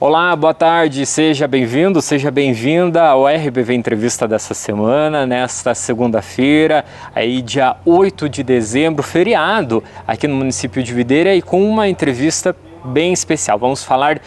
Olá, boa tarde, seja bem-vindo, seja bem-vinda ao RBV Entrevista dessa semana, nesta segunda-feira, aí dia 8 de dezembro, feriado aqui no município de Videira e com uma entrevista bem especial. Vamos falar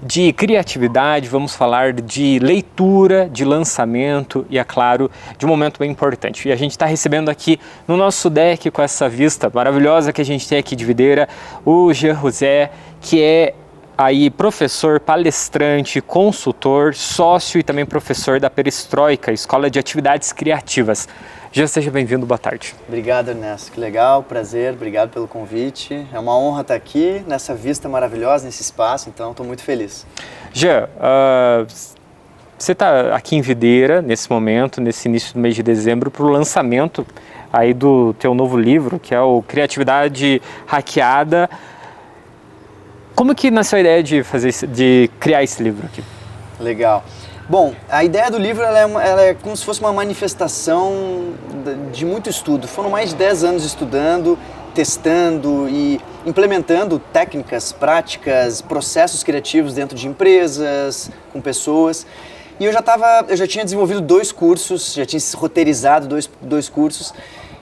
de criatividade, vamos falar de leitura, de lançamento e, é claro, de um momento bem importante. E a gente está recebendo aqui no nosso deck, com essa vista maravilhosa que a gente tem aqui de Videira, o Jean José, que é aí professor, palestrante, consultor, sócio e também professor da Perestroika, Escola de Atividades Criativas. Já seja bem-vindo, boa tarde. Obrigado, Ernesto, que legal, prazer, obrigado pelo convite. É uma honra estar aqui nessa vista maravilhosa, nesse espaço, então estou muito feliz. Jean, você está aqui em Videira, nesse momento, nesse início do mês de dezembro, para o lançamento aí do teu novo livro, que é o Criatividade Hackeada. Como que nasceu a ideia de criar esse livro aqui? Legal. Bom, a ideia do livro ela é como se fosse uma manifestação de muito estudo. Foram mais de 10 anos estudando, testando e implementando técnicas, práticas, processos criativos dentro de empresas, com pessoas. E eu já tinha desenvolvido 2 cursos, já tinha roteirizado dois cursos.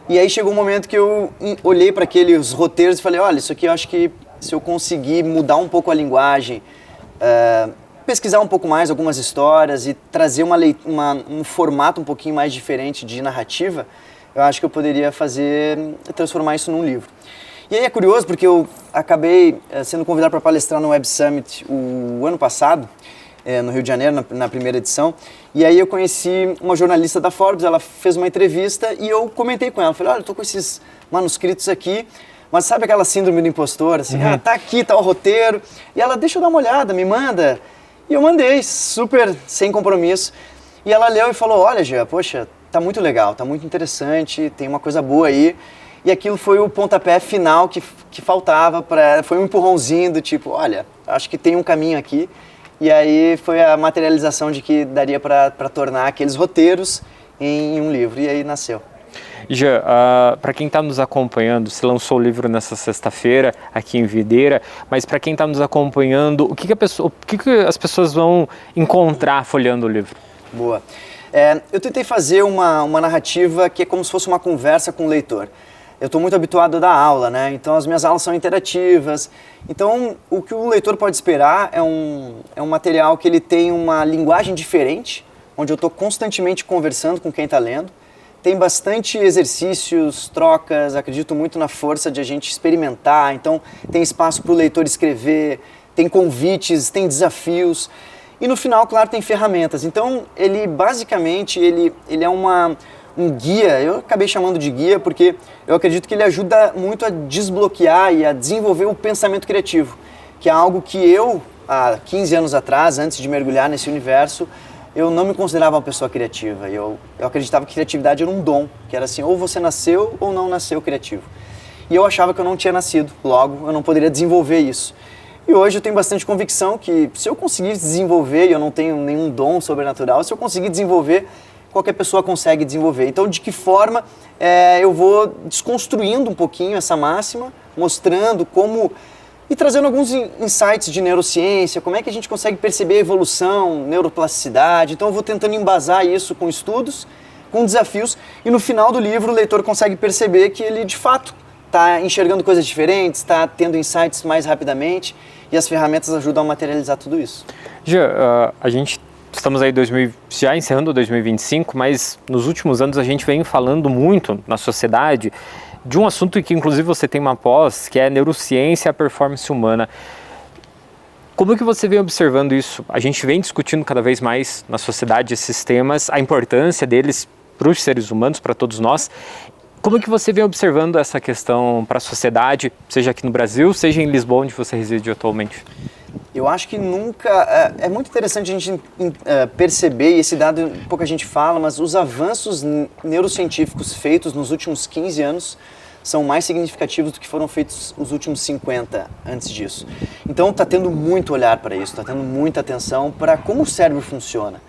E aí chegou um momento que eu olhei para aqueles roteiros e falei, olha, isso aqui eu acho que se eu conseguir mudar um pouco a linguagem, pesquisar um pouco mais algumas histórias e trazer um formato um pouquinho mais diferente de narrativa, eu acho que eu poderia transformar isso num livro. E aí é curioso porque eu acabei sendo convidado para palestrar no Web Summit o ano passado, no Rio de Janeiro, na primeira edição, e aí eu conheci uma jornalista da Forbes, ela fez uma entrevista e eu comentei com ela, falei, olha, eu estou com esses manuscritos aqui, mas sabe aquela síndrome do impostor, assim, tá aqui, tá o roteiro, e ela, deixa eu dar uma olhada, me manda, e eu mandei, super sem compromisso, e ela leu e falou, olha, Gia, poxa, tá muito legal, tá muito interessante, tem uma coisa boa aí, e aquilo foi o pontapé final que faltava, foi um empurrãozinho do tipo, olha, acho que tem um caminho aqui, e aí foi a materialização de que daria para tornar aqueles roteiros em um livro, e aí nasceu. Jean, para quem está nos acompanhando, você lançou o livro nessa sexta-feira aqui em Videira, mas para quem está nos acompanhando, o que as pessoas vão encontrar folheando o livro? Boa. Eu tentei fazer uma narrativa que é como se fosse uma conversa com o leitor. Eu estou muito habituado a dar aula, né? Então as minhas aulas são interativas. Então o que o leitor pode esperar é um material que ele tem uma linguagem diferente, onde eu estou constantemente conversando com quem está lendo. Tem bastante exercícios, trocas, acredito muito na força de a gente experimentar, então tem espaço para o leitor escrever, tem convites, tem desafios e no final, claro, tem ferramentas. Então ele basicamente é um guia, eu acabei chamando de guia porque eu acredito que ele ajuda muito a desbloquear e a desenvolver o pensamento criativo, que é algo que eu, há 15 anos atrás, antes de mergulhar nesse universo, eu não me considerava uma pessoa criativa, eu acreditava que criatividade era um dom, que era assim, ou você nasceu ou não nasceu criativo. E eu achava que eu não tinha nascido, logo eu não poderia desenvolver isso. E hoje eu tenho bastante convicção que se eu conseguir desenvolver, e eu não tenho nenhum dom sobrenatural, se eu conseguir desenvolver, qualquer pessoa consegue desenvolver. Então de que forma eu vou desconstruindo um pouquinho essa máxima, mostrando como... E trazendo alguns insights de neurociência, como é que a gente consegue perceber a evolução, neuroplasticidade. Então eu vou tentando embasar isso com estudos, com desafios, e no final do livro o leitor consegue perceber que ele de fato está enxergando coisas diferentes, está tendo insights mais rapidamente, e as ferramentas ajudam a materializar tudo isso. Jean, estamos aí já encerrando 2025, mas nos últimos anos a gente vem falando muito na sociedade de um assunto que inclusive você tem uma pós, que é neurociência e a performance humana. Como que você vem observando isso? A gente vem discutindo cada vez mais na sociedade esses temas, a importância deles para os seres humanos, para todos nós. Como que você vem observando essa questão para a sociedade, seja aqui no Brasil, seja em Lisboa, onde você reside atualmente? Eu acho que nunca... É muito interessante a gente perceber, e esse dado pouca gente fala, mas os avanços neurocientíficos feitos nos últimos 15 anos são mais significativos do que foram feitos os últimos 50 antes disso. Então está tendo muito olhar para isso, está tendo muita atenção para como o cérebro funciona.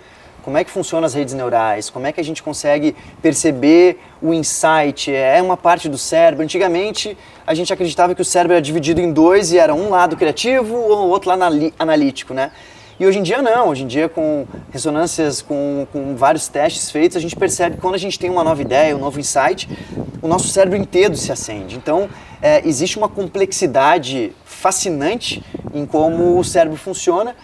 Como é que funcionam as redes neurais? Como é que a gente consegue perceber o insight? É uma parte do cérebro. Antigamente, a gente acreditava que o cérebro era dividido em dois e era um lado criativo ou o outro lado analítico, né? E hoje em dia não, hoje em dia com ressonâncias, com vários testes feitos, a gente percebe que quando a gente tem uma nova ideia, um novo insight, o nosso cérebro inteiro se acende. Então, existe uma complexidade fascinante em como o cérebro funciona,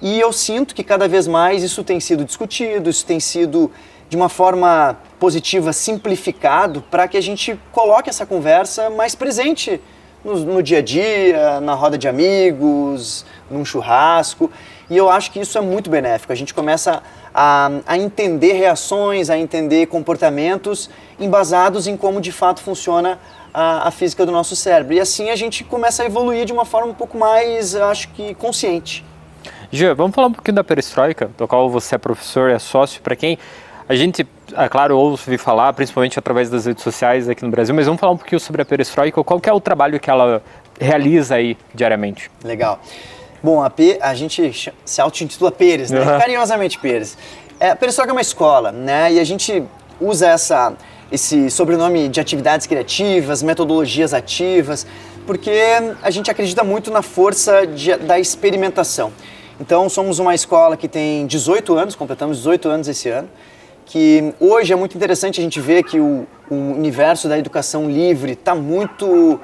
e eu sinto que cada vez mais isso tem sido discutido, isso tem sido de uma forma positiva simplificado para que a gente coloque essa conversa mais presente no dia a dia, na roda de amigos, num churrasco. E eu acho que isso é muito benéfico. A gente começa a entender reações, a entender comportamentos embasados em como de fato funciona a física do nosso cérebro. E assim a gente começa a evoluir de uma forma um pouco mais, eu acho que, consciente. Jean, vamos falar um pouquinho da perestroika, do qual você é professor e é sócio. Para quem a gente, é claro, ouve falar, principalmente através das redes sociais aqui no Brasil, mas vamos falar um pouquinho sobre a perestroika, qual que é o trabalho que ela realiza aí diariamente? Legal. Bom, a gente se auto-intitula Peres, né? Carinhosamente Peres. A perestroika é uma escola, né? E a gente usa esse sobrenome de atividades criativas, metodologias ativas, porque a gente acredita muito na força da experimentação. Então, somos uma escola que tem 18 anos, completamos 18 anos esse ano, que hoje é muito interessante a gente ver que o universo da educação livre está muito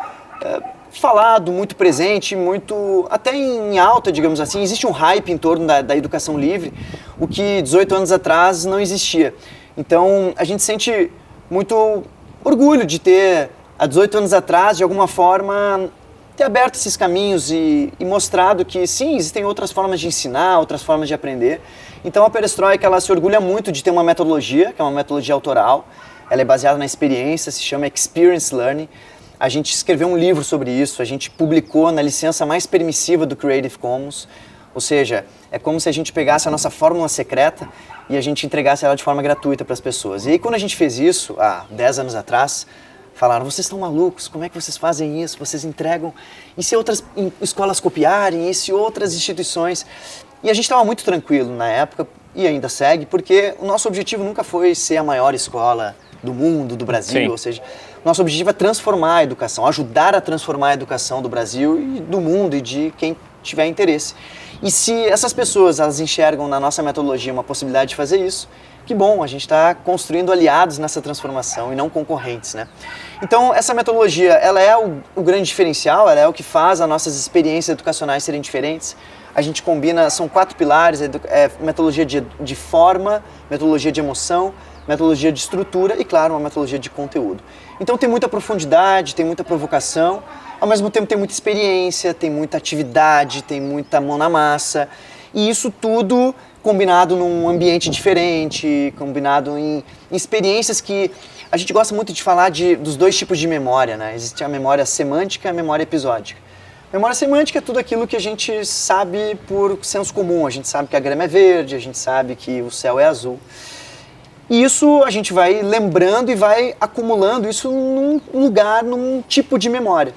falado, muito presente, muito até em alta, digamos assim. Existe um hype em torno da educação livre, o que 18 anos atrás não existia. Então, a gente sente muito orgulho de ter, há 18 anos atrás, de alguma forma, ter aberto esses caminhos e mostrado que, sim, existem outras formas de ensinar, outras formas de aprender. Então, a perestroika, ela se orgulha muito de ter uma metodologia, que é uma metodologia autoral. Ela é baseada na experiência, se chama Experience Learning. A gente escreveu um livro sobre isso, a gente publicou na licença mais permissiva do Creative Commons. Ou seja, é como se a gente pegasse a nossa fórmula secreta e a gente entregasse ela de forma gratuita para as pessoas. E aí, quando a gente fez isso, há 10 anos atrás, falaram, vocês estão malucos, como é que vocês fazem isso? Vocês entregam, e se outras escolas copiarem, e se outras instituições? E a gente estava muito tranquilo na época, e ainda segue, porque o nosso objetivo nunca foi ser a maior escola do mundo, do Brasil, ou seja, nosso objetivo é transformar a educação, ajudar a transformar a educação do Brasil e do mundo e de quem tiver interesse. E se essas pessoas elas enxergam na nossa metodologia uma possibilidade de fazer isso, que bom, a gente está construindo aliados nessa transformação e não concorrentes, né? Então, essa metodologia, ela é o grande diferencial, ela é o que faz as nossas experiências educacionais serem diferentes. A gente combina, são 4 pilares, metodologia de forma, metodologia de emoção, metodologia de estrutura e, claro, uma metodologia de conteúdo. Então, tem muita profundidade, tem muita provocação, ao mesmo tempo tem muita experiência, tem muita atividade, tem muita mão na massa, e isso tudo combinado num ambiente diferente, combinado em experiências que a gente gosta muito de falar dos 2 tipos de memória, né? Existe a memória semântica e a memória episódica. Memória semântica é tudo aquilo que a gente sabe por senso comum, a gente sabe que a grama é verde, a gente sabe que o céu é azul. E isso a gente vai lembrando e vai acumulando isso num lugar, num tipo de memória.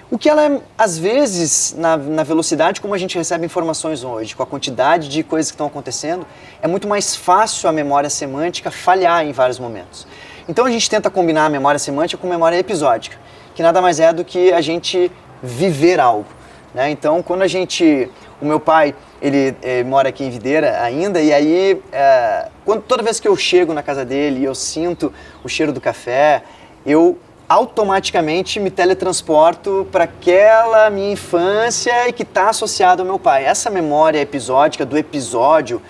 O que ela é, às vezes, na velocidade como a gente recebe informações hoje, com a quantidade de coisas que estão acontecendo, é muito mais fácil a memória semântica falhar em vários momentos. Então a gente tenta combinar a memória semântica com memória episódica, que nada mais é do que a gente viver algo, né? Então, quando o meu pai, ele mora aqui em Videira ainda, e aí, toda vez que eu chego na casa dele e eu sinto o cheiro do café, eu automaticamente me teletransporto para aquela minha infância e que está associado ao meu pai. Essa memória episódica do episódio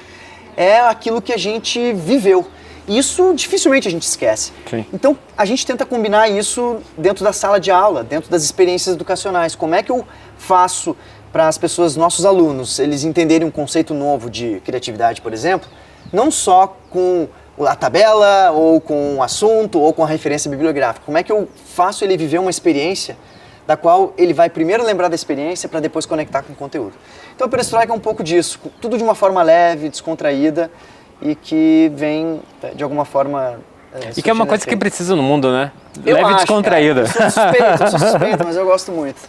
é aquilo que a gente viveu. Isso dificilmente a gente esquece. Sim. Então, a gente tenta combinar isso dentro da sala de aula, dentro das experiências educacionais. Como é que eu faço para as pessoas, nossos alunos, eles entenderem um conceito novo de criatividade, por exemplo, não só com a tabela, ou com o assunto, ou com a referência bibliográfica. Como é que eu faço ele viver uma experiência da qual ele vai primeiro lembrar da experiência para depois conectar com o conteúdo. Então a perestroika é um pouco disso, tudo de uma forma leve, descontraída e que vem, de alguma forma... E que é uma coisa que precisa no mundo, né? Eu leve e acho, descontraída. Eu sou suspeito, mas eu gosto muito.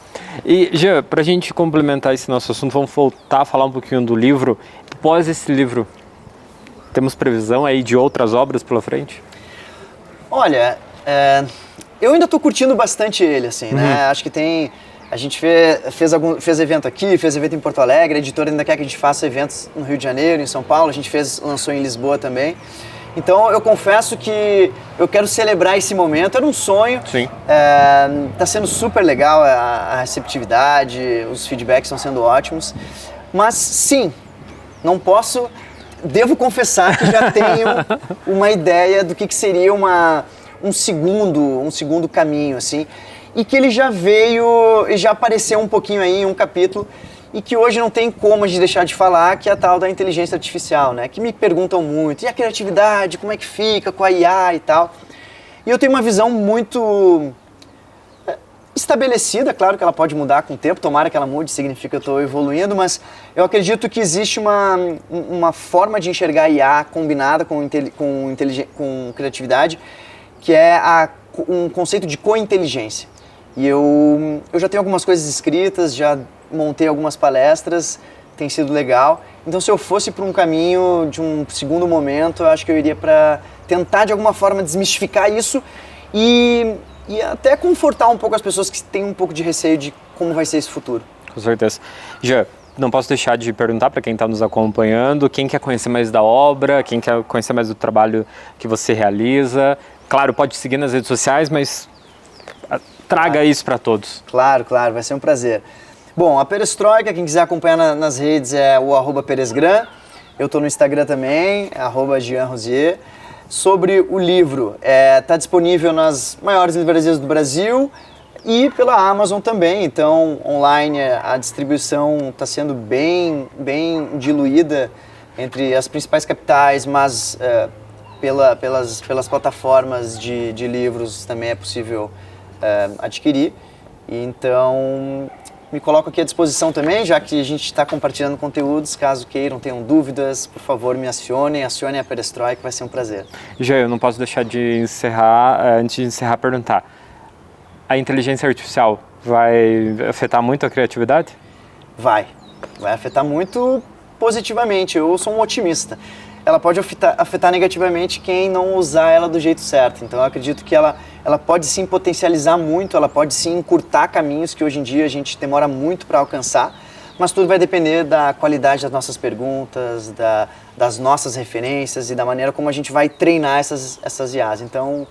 E, Jean, para a gente complementar esse nosso assunto, vamos voltar a falar um pouquinho do livro. Após esse livro, temos previsão aí de outras obras pela frente? Olha, eu ainda estou curtindo bastante ele, assim, né? Acho que tem A gente fez evento aqui, fez evento em Porto Alegre, a editora ainda quer que a gente faça eventos no Rio de Janeiro, em São Paulo, a gente lançou em Lisboa também. Então eu confesso que eu quero celebrar esse momento, era um sonho. Sim. Tá sendo super legal a receptividade, os feedbacks estão sendo ótimos. Mas sim, devo confessar que já tenho uma ideia do que seria um segundo caminho, assim. E que ele já veio e já apareceu um pouquinho aí em um capítulo e que hoje não tem como a gente deixar de falar, que é a tal da inteligência artificial, né? Que me perguntam muito, e a criatividade, como é que fica com a IA e tal? E eu tenho uma visão muito estabelecida, claro que ela pode mudar com o tempo, tomara que ela mude, significa que eu estou evoluindo, mas eu acredito que existe uma forma de enxergar a IA combinada com criatividade, que é um conceito de co-inteligência. E eu já tenho algumas coisas escritas, já montei algumas palestras, tem sido legal. Então, se eu fosse para um caminho de um segundo momento, eu acho que eu iria para tentar, de alguma forma, desmistificar isso e até confortar um pouco as pessoas que têm um pouco de receio de como vai ser esse futuro. Com certeza. Já não posso deixar de perguntar para quem está nos acompanhando, quem quer conhecer mais da obra, quem quer conhecer mais do trabalho que você realiza. Claro, pode seguir nas redes sociais, mas traga isso para todos. Claro, vai ser um prazer. Bom, a Perestroika, quem quiser acompanhar nas redes é o @peresgram. Eu estou no Instagram também, @JeanRosier. Sobre o livro, está disponível nas maiores livrarias do Brasil e pela Amazon também. Então, online, a distribuição está sendo bem diluída entre as principais capitais, mas pelas plataformas de livros também é possível adquirir. Então, me coloco aqui à disposição também, já que a gente está compartilhando conteúdos. Caso queiram, tenham dúvidas, por favor, me acionem a Perestroika, vai ser um prazer. Já eu não posso deixar de encerrar, antes de encerrar, perguntar. A inteligência artificial vai afetar muito a criatividade? Vai afetar muito positivamente, eu sou um otimista. Ela pode afetar negativamente quem não usar ela do jeito certo. Então eu acredito que ela pode sim potencializar muito, ela pode sim encurtar caminhos que hoje em dia a gente demora muito para alcançar, mas tudo vai depender da qualidade das nossas perguntas, das nossas referências e da maneira como a gente vai treinar essas IAs. Então,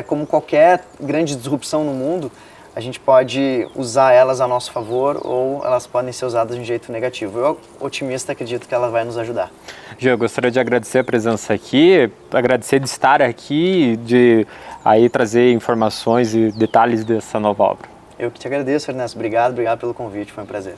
como qualquer grande disrupção no mundo, a gente pode usar elas a nosso favor ou elas podem ser usadas de um jeito negativo. Eu, otimista, acredito que ela vai nos ajudar. Gê, eu gostaria de agradecer a presença aqui, agradecer de estar aqui, de aí trazer informações e detalhes dessa nova obra. Eu que te agradeço, Ernesto. Obrigado pelo convite, foi um prazer.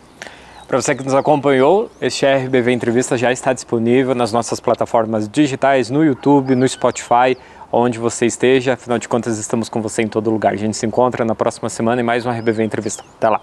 Para você que nos acompanhou, este RBV Entrevista já está disponível nas nossas plataformas digitais, no YouTube, no Spotify, onde você esteja. Afinal de contas, estamos com você em todo lugar. A gente se encontra na próxima semana em mais um RBV Entrevista. Até lá!